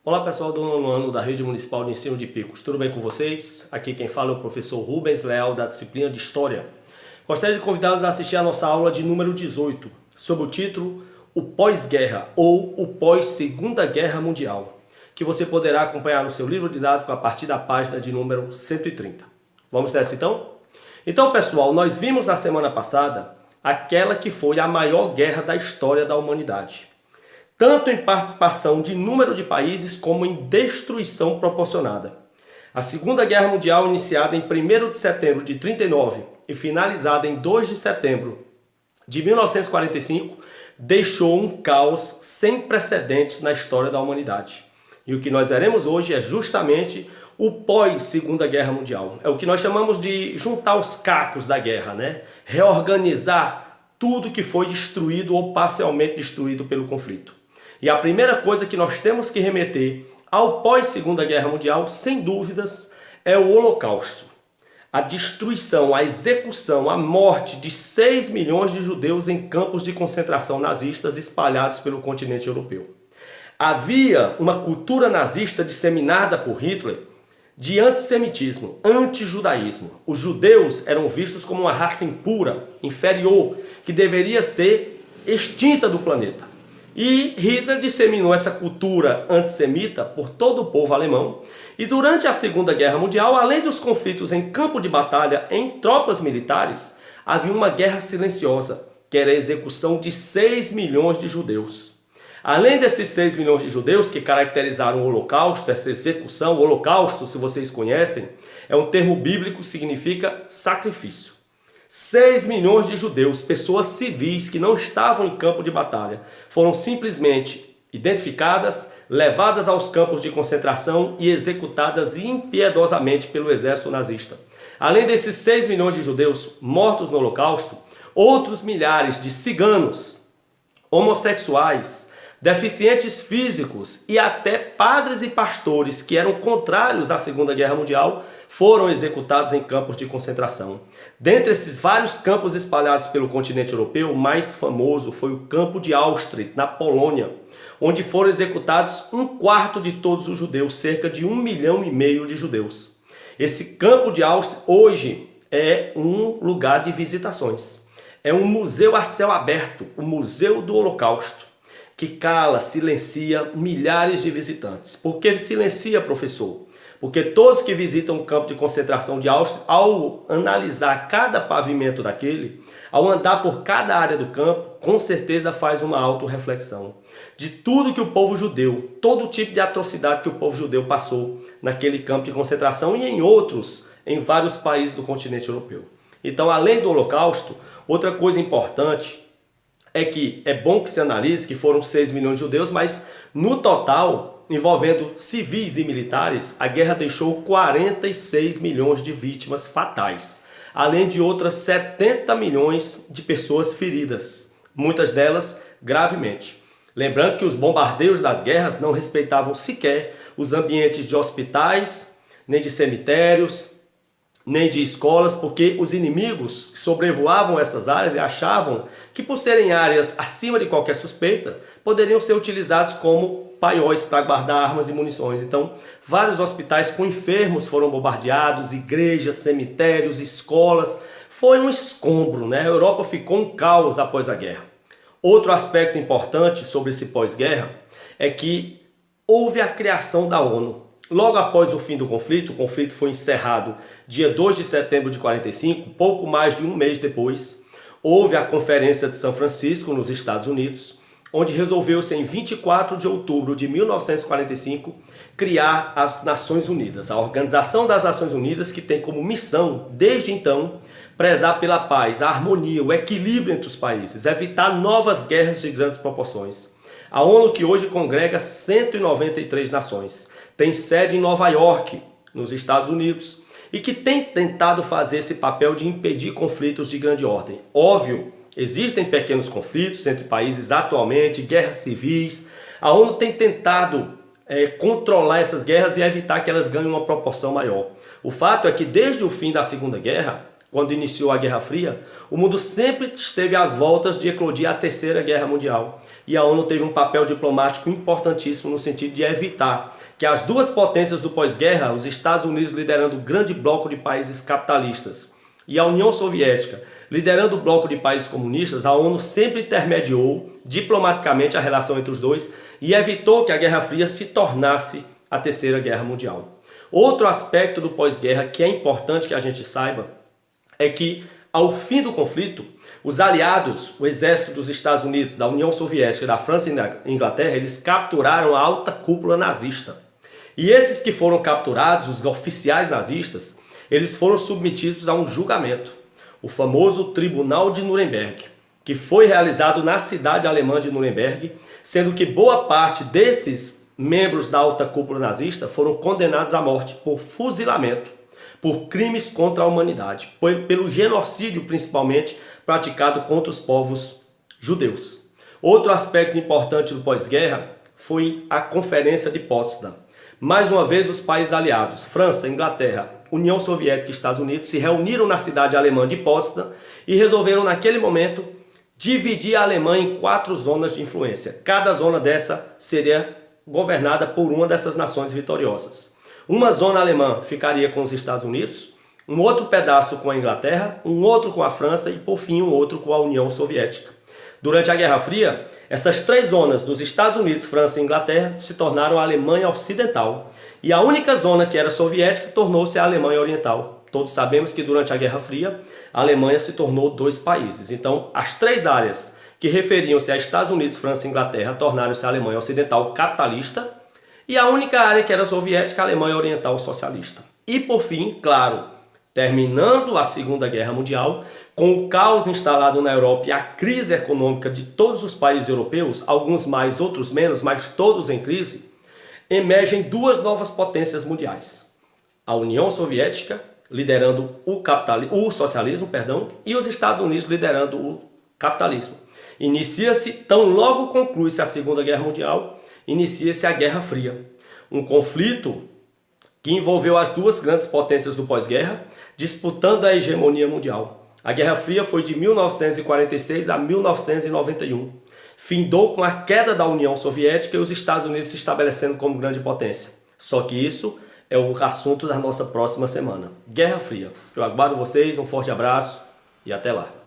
Olá pessoal do nono ano da Rede Municipal de Ensino de Picos, tudo bem com vocês? Aqui quem fala é o professor Rubens Leal da disciplina de História. Gostaria de convidá-los a assistir a nossa aula de número 18, sob o título O Pós-Guerra ou o Pós-Segunda Guerra Mundial, que você poderá acompanhar no seu livro didático a partir da página de número 130. Vamos nessa então? Então pessoal, nós vimos na semana passada aquela que foi a maior guerra da história da humanidade, tanto em participação de número de países como em destruição proporcionada. A Segunda Guerra Mundial, iniciada em 1º de setembro de 1939 e finalizada em 2 de setembro de 1945, deixou um caos sem precedentes na história da humanidade. E o que nós veremos hoje é justamente o pós-Segunda Guerra Mundial. É o que nós chamamos de juntar os cacos da guerra, né? Reorganizar tudo que foi destruído ou parcialmente destruído pelo conflito. E a primeira coisa que nós temos que remeter ao pós-Segunda Guerra Mundial, sem dúvidas, é o Holocausto. A destruição, a execução, a morte de 6 milhões de judeus em campos de concentração nazistas espalhados pelo continente europeu. Havia uma cultura nazista disseminada por Hitler de antissemitismo, antijudaísmo. Os judeus eram vistos como uma raça impura, inferior, que deveria ser extinta do planeta. E Hitler disseminou essa cultura antissemita por todo o povo alemão. E durante a Segunda Guerra Mundial, além dos conflitos em campo de batalha em tropas militares, havia uma guerra silenciosa, que era a execução de 6 milhões de judeus. Além desses 6 milhões de judeus que caracterizaram o Holocausto, essa execução, o Holocausto, se vocês conhecem, é um termo bíblico que significa sacrifício. 6 milhões de judeus, pessoas civis que não estavam em campo de batalha, foram simplesmente identificadas, levadas aos campos de concentração e executadas impiedosamente pelo exército nazista. Além desses 6 milhões de judeus mortos no Holocausto, outros milhares de ciganos, homossexuais, deficientes físicos e até padres e pastores que eram contrários à Segunda Guerra Mundial foram executados em campos de concentração. Dentre esses vários campos espalhados pelo continente europeu, o mais famoso foi o campo de Auschwitz, na Polônia, onde foram executados 1/4 de todos os judeus, cerca de 1,5 milhão de judeus. Esse campo de Auschwitz hoje é um lugar de visitações. É um museu a céu aberto, o Museu do Holocausto, que cala, silencia milhares de visitantes. Por que silencia, professor? Porque todos que visitam o campo de concentração de Auschwitz, ao analisar cada pavimento daquele, ao andar por cada área do campo, com certeza faz uma autorreflexão de tudo que o povo judeu, todo tipo de atrocidade que o povo judeu passou naquele campo de concentração e em outros, em vários países do continente europeu. Então, além do Holocausto, outra coisa importante é que é bom que se analise que foram 6 milhões de judeus, mas no total, envolvendo civis e militares, a guerra deixou 46 milhões de vítimas fatais, além de outras 70 milhões de pessoas feridas, muitas delas gravemente. Lembrando que os bombardeios das guerras não respeitavam sequer os ambientes de hospitais, nem de cemitérios, nem de escolas, porque os inimigos que sobrevoavam essas áreas e achavam que, por serem áreas acima de qualquer suspeita, poderiam ser utilizados como paióis para guardar armas e munições. Então, vários hospitais com enfermos foram bombardeados, igrejas, cemitérios, escolas. Foi um escombro, né? A Europa ficou um caos após a guerra. Outro aspecto importante sobre esse pós-guerra é que houve a criação da ONU. Logo após o fim do conflito, o conflito foi encerrado dia 2 de setembro de 1945, pouco mais de um mês depois, houve a Conferência de São Francisco, nos Estados Unidos, onde resolveu-se em 24 de outubro de 1945 criar as Nações Unidas, a Organização das Nações Unidas, que tem como missão, desde então, prezar pela paz, a harmonia, o equilíbrio entre os países, evitar novas guerras de grandes proporções. A ONU, que hoje congrega 193 nações, tem sede em Nova York, nos Estados Unidos, e que tem tentado fazer esse papel de impedir conflitos de grande ordem. Óbvio, existem pequenos conflitos entre países atualmente, guerras civis. A ONU tem tentado controlar essas guerras e evitar que elas ganhem uma proporção maior. O fato é que desde o fim da Segunda Guerra, quando iniciou a Guerra Fria, o mundo sempre esteve às voltas de eclodir a Terceira Guerra Mundial. E a ONU teve um papel diplomático importantíssimo no sentido de evitar que as duas potências do pós-guerra, os Estados Unidos liderando o grande bloco de países capitalistas e a União Soviética liderando o bloco de países comunistas, a ONU sempre intermediou diplomaticamente a relação entre os dois e evitou que a Guerra Fria se tornasse a Terceira Guerra Mundial. Outro aspecto do pós-guerra que é importante que a gente saiba é que, ao fim do conflito, os aliados, o exército dos Estados Unidos, da União Soviética, da França e da Inglaterra, eles capturaram a alta cúpula nazista. E esses que foram capturados, os oficiais nazistas, eles foram submetidos a um julgamento, o famoso Tribunal de Nuremberg, que foi realizado na cidade alemã de Nuremberg, sendo que boa parte desses membros da alta cúpula nazista foram condenados à morte por fuzilamento, por crimes contra a humanidade, pelo genocídio principalmente praticado contra os povos judeus. Outro aspecto importante do pós-guerra foi a Conferência de Potsdam. Mais uma vez, os países aliados, França, Inglaterra, União Soviética e Estados Unidos, se reuniram na cidade alemã de Potsdam e resolveram, naquele momento, dividir a Alemanha em 4 zonas de influência. Cada zona dessa seria governada por uma dessas nações vitoriosas. Uma zona alemã ficaria com os Estados Unidos, um outro pedaço com a Inglaterra, um outro com a França e, por fim, um outro com a União Soviética. Durante a Guerra Fria, essas 3 zonas dos Estados Unidos, França e Inglaterra se tornaram a Alemanha Ocidental e a única zona que era soviética tornou-se a Alemanha Oriental. Todos sabemos que durante a Guerra Fria, a Alemanha se tornou 2 países. Então, as 3 áreas que referiam-se a Estados Unidos, França e Inglaterra tornaram-se a Alemanha Ocidental capitalista e a única área que era soviética, a Alemanha Oriental socialista. E por fim, claro, terminando a Segunda Guerra Mundial, com o caos instalado na Europa e a crise econômica de todos os países europeus, alguns mais, outros menos, mas todos em crise, emergem 2 novas potências mundiais. A União Soviética, liderando o socialismo, e os Estados Unidos liderando o capitalismo. Inicia-se, tão logo conclui-se a Segunda Guerra Mundial, inicia-se a Guerra Fria. Um conflito que envolveu as 2 grandes potências do pós-guerra, disputando a hegemonia mundial. A Guerra Fria foi de 1946 a 1991. Findou com a queda da União Soviética e os Estados Unidos se estabelecendo como grande potência. Só que isso é o assunto da nossa próxima semana. Guerra Fria. Eu aguardo vocês, um forte abraço e até lá.